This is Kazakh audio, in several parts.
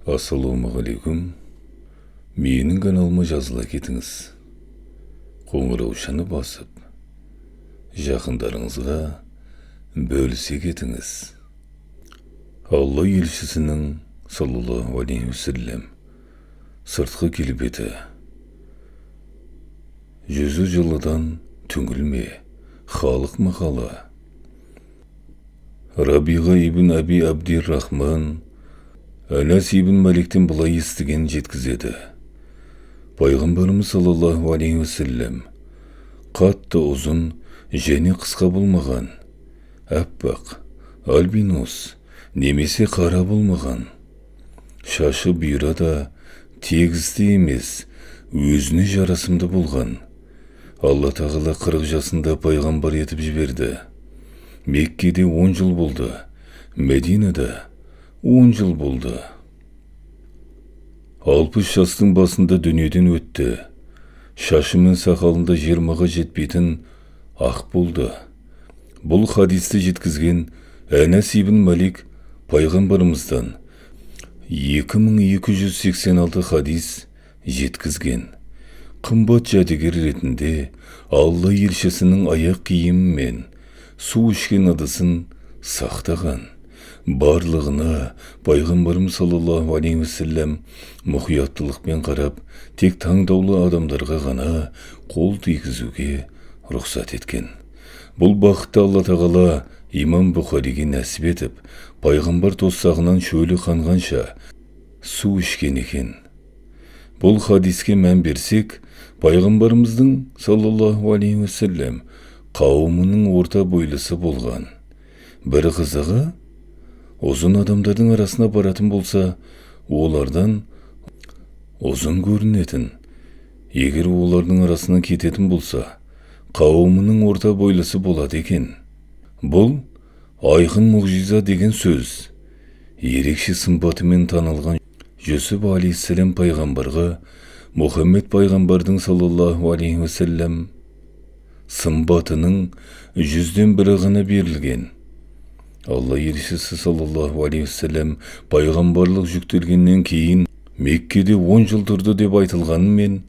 Ассалаумағалейкум. Менің каналыма жазыла кетіңіз. Қоңыраушаны басып, жақындарыңызға бөлісе кетіңіз. Алла елшісінің саллаллаху алейхи вассалам сыртқы келбеті. Жүзі жылыдан түңілме, халық мақалы. Рабиға ибн Аби Абдир-Рахман Анас ибн Маликтен былай естіген жеткізеді. Пайғамбарымыз саллаллаху алейхи вассалам қатты ұзын және қысқа болмаған, аппақ, альбинос, немесе қара болмаған. Шашы бұйра да тегісті емес, өзіне жарасымды болған. Алла тағала 40 жасында пайғамбар етіп жіберді. Меккеде 10 жыл болды, Мединада 10 жыл болды. 60 жастың басында дүниеден өтті. Шашы мен сақалында 20-ға жетпейтін ақ болды. Бұл хадисті жеткізген Анас ибн Малик пайғамбарымыздан 2286 хадис жеткізген. Қымбат жәдігер ретінде Алла елшісінің аяқ киімі мен су ішкен ыдысын сақтаған. Барлығына пайғамбарымыз саллаллаху алейхи вассалам мұқияттылықпен қарап, тек таңдаулы адамдарға ғана қол тигізуге рұқсат еткен. Бұл бақытты Алла тағала имам Бұхариге нәсіп етіп, пайғамбар тостағынан шөлі қанғанша су ішкен екен. Бұл хадиске мән берсек, пайғамбарымыздың саллаллаху алейхи вассалам қауымының орта бойлысы болған. Бір қызығы, ұзын адамдардың арасына баратын болса, олардан ұзын көрінетін. Егер олардың арасына кететін болса, қауымының орта бойлысы болады екен. Бұл айқын мұғжиза деген сөз. Ерекше сымбатымен танылған Жүсіп алейхиссалам пайғамбарға Мұхаммед пайғамбардың саллаллаху алейхи вассалам сымбатының 100-ден 1 ғана берілген. Алла елшісі саллаллаху алейхи вассалам пайғамбарлық жүктелгеннен кейін Меккеде 10 жыл тұрды деп айтылғанымен,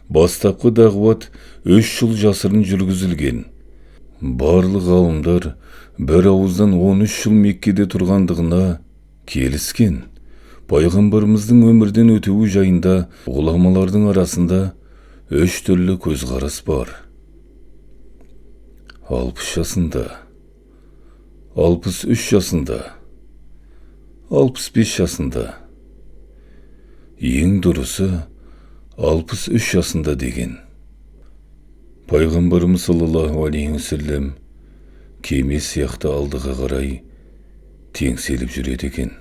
бастапқы дағуат 3 жыл жасырын жүргізілген. Барлық ғалымдар бір ауыздан 13 жыл Меккеде тұрғандығына келіскен. Пайғамбарымыздың өмірден өтуі жайында ғұламалардың арасында 3 түрлі көзқарас бар. 60 жасында, 63 жасында, 65 жасында. Ең дұрысы 63 жасында деген. Пайғамбарымыз саллаллаху алейхи вассалам кеме сияқты алдыға қарай теңселіп жүреді екен.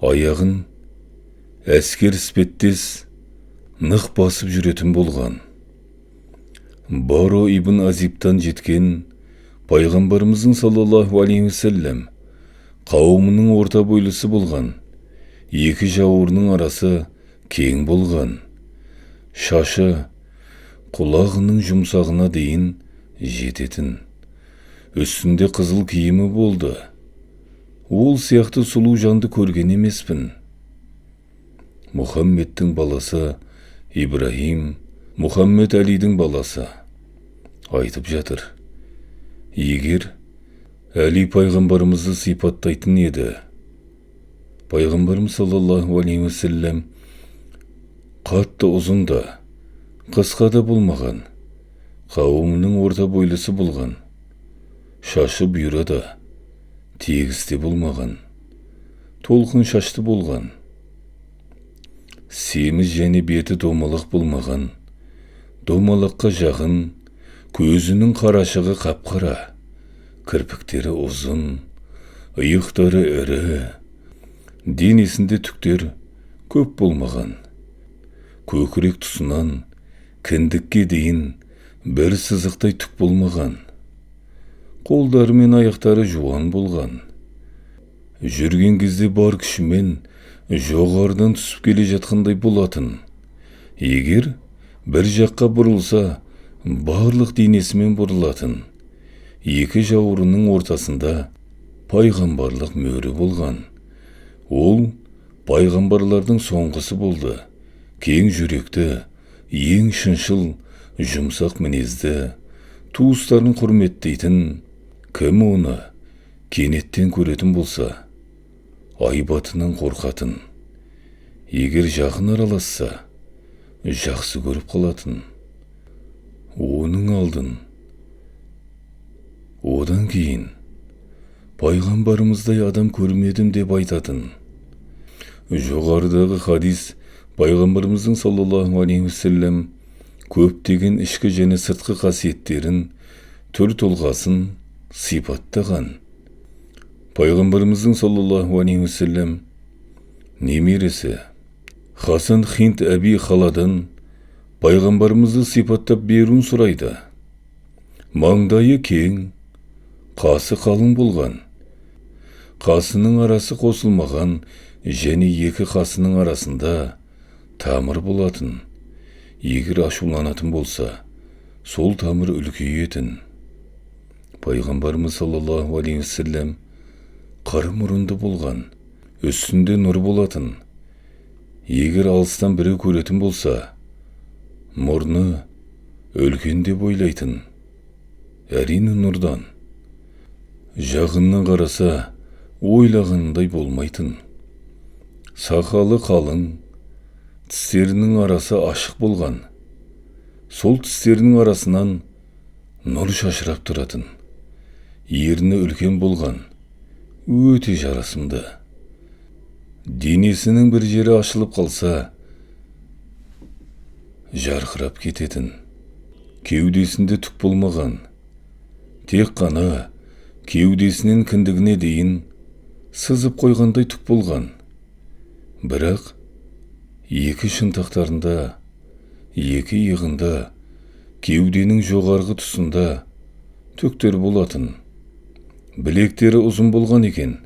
Аяғын әскер іспеттес нық басып жүретін болған. Баро ибн Азибтан жеткен пайғамбарымыздың саллаллаху алейхи вассалам қауымының орта бойлысы болған. Екі жауырының арасы кең болған. Шашы құлағының жұмсағына дейін жететін. Үстінде қызыл киімі болды. Ол сияқты сұлу жанды көрген емеспін. Мұхаммедтің баласы Ибрахим, Мұхаммед Әлидің баласы айтып жатыр. Егер Әли пайғамбарымызды сипаттайтын еді, пайғамбарымыз саллаллаху алейхи вассалам қатты ұзын да, қысқа да болмаған, қауымының орта бойлысы болған. Шашы бұйра да, тегісте болмаған, толқын шашты болған. Семіз және беті домалақ болмаған. Домалаққа жақын, көзінің қарашығы қап-қара, кірпіктері ұзын, иықтары ірі, денесінде түктер көп болмаған. Көкірек тұсынан кіндікке дейін бір сызықтай түк болмаған. Қолдары мен аяқтары жуан болған. Жүрген кезде бар күшімен жоғарыдан түсіп келе жатқандай болатын. Егер бір жаққа бұрылса, барлық денесімен бұрылатын. Екі жауырынның ортасында пайғамбарлық мөрі болған. Ол пайғамбарлардың соңғысы болды. Кең жүректі, ең шыншыл, жұмсақ мінезді, туыстарын құрметтейтін, кім оны кенеттен көретін болса, айбатынан қорқатын, егер жақын араласса, жақсы көріп қалатын, оның алдын, одан кейін пайғамбарымыздай адам көрмедім деп айтатын. Жоғарыдағы хадис пайғамбарымыздың саллаллаху алейхи уассалам көптеген ішкі және сыртқы қасиеттерін, түр тұлғасын сипаттаған. Пайғамбарымыздың саллаллаху алейхи уассалам немересі Хасан Хинт Әби Халадан пайғамбарымызды сипаттап беруін сұрайды. Маңдайы кең, қасы қалың болған, қасының арасы қосылмаған және екі қасының арасында тамыр болатын. Егер ашуланатын болса, сол тамыр үлкейетін. Пайғамбарымыз саллаллаху алейхи уассалам қара мұрынды болған, үстінде нұр болатын. Егер алыстан бірі көретін болса, мұрны үлкен деп ойлайтын. Әрине нұрдан. Жағынан қараса, ойлағандай болмайтын. Сақалы қалың, тістерінің арасы ашық болған. Сол тістерінің арасынан нұр шашырап тұратын. Ерні үлкен болған, өте жарасымды. Денесінің бір жері ашылып қалса, жарқырап кететін. Кеудесінде түк болмаған, тек қана кеудесінен кіндігіне дейін сызып қойғандай түк болған. Бірақ екі шынтақтарында, екі иығында, кеуденің жоғарғы тұсында түктер болатын. Білектері ұзын болған екен.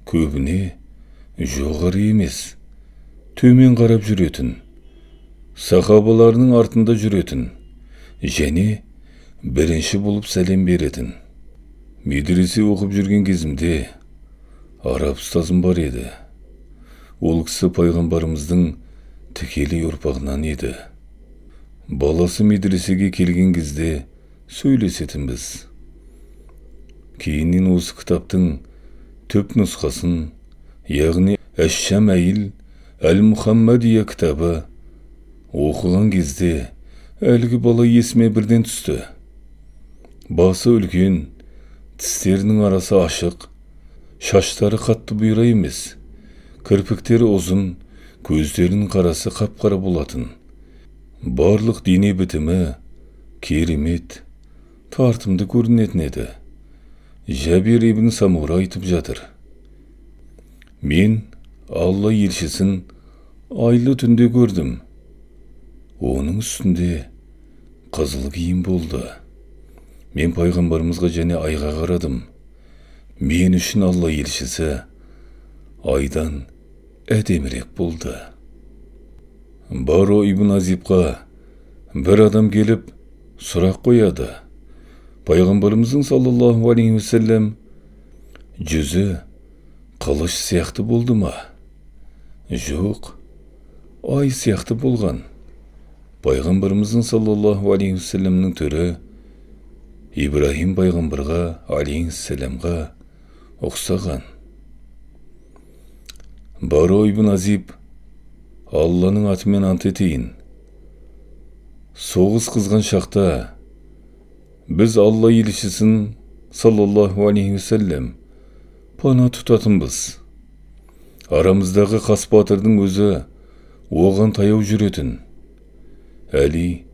Көбіне жоғары емес, төмен қарап жүретін. Сахабаларының артында жүретін және бірінші болып сәлем беретін. Медресе оқып жүрген кезімде араб ұстазым бар еді. Ол кісі пайғамбарымыздың тікелей ұрпағынан еді. Баласы медресеге келген кезде сөйлесетінбіз. Кейіннен осы кітаптың түп нұсқасын, яғни Әш-Шамаил Әл-Мұхаммадия кітабы оқыған кезде әлгі бала есіме бірден түсті. Басы үлкен, тістерінің арасы ашық, шаштары қатты бұйра емес, кірпіктері ұзын, көздерінің қарасы қап-қара болатын. Барлық дене бітімі керемет, тартымды көрінетін еді. Жәбир ибн Самура айтып жатыр. Мен Алла елшісін айлы түнде көрдім. Оның үстінде қызыл киім болды. Мен пайғамбарымызға және айға қарадым. Мен үшін Алла елшісі айдан әдемірек болды. Баро ибн Азибқа бір адам келіп сұрақ қояды. Пайғамбарымыздың саллаллаху алейхи уассалам жүзі қылыш сияқты болды ма? Жоқ, ай сияқты болған. Пайғамбарымыздың саллаллаху алейхи уассаламның түрі Ибрахим пайғамбарға алейхиссаламға ұқсаған. Баро ибн Азиб Алланың атымен ант етейін. Соғыс қызған шақта біз Алла елшісін саллаллаху алейхи уассалам пана тұтатынбыз. Арамыздағы қас батырдың өзі оған таяу жүретін. Әли,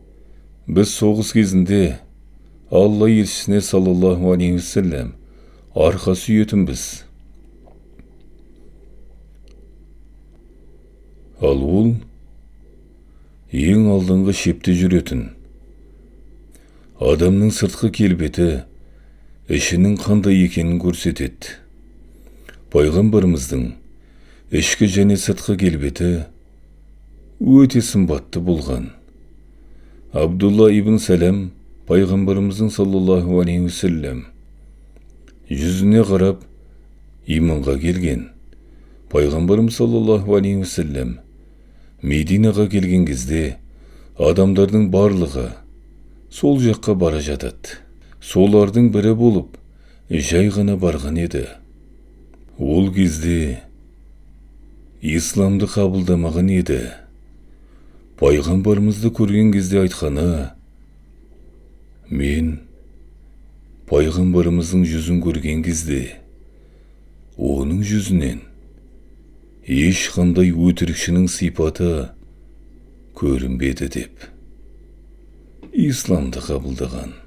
біз соғыс кезінде Алла елшісіне саллаллаху алейхи уассалам арқа сүйетінбіз. Ал ол ең алдыңғы шепте жүретін. Адамның сыртқы келбеті ішінің қандай екенін көрсетеді. Пайғамбарымыздың ішкі және сыртқы келбеті өте сымбатты болған. Абдулла ибн Сәлем пайғамбарымыздың саллаллаху алейхи уассалам жүзіне қарап иманға келген. Пайғамбарымыз саллаллаху алейхи вассалам Мединаға келген кезде адамдардың барлығы сол жаққа бара жатады. Солардың бірі болып жай ғана барған еді. Ол кезде исламды қабылдамаған еді. Пайғамбарымызды көрген кезде айтқаны: мен пайғамбарымыздың жүзін көрген кезде оның жүзінен ешқандай өтірікшінің сипаты көрінбеді деп исламды қабылдаған.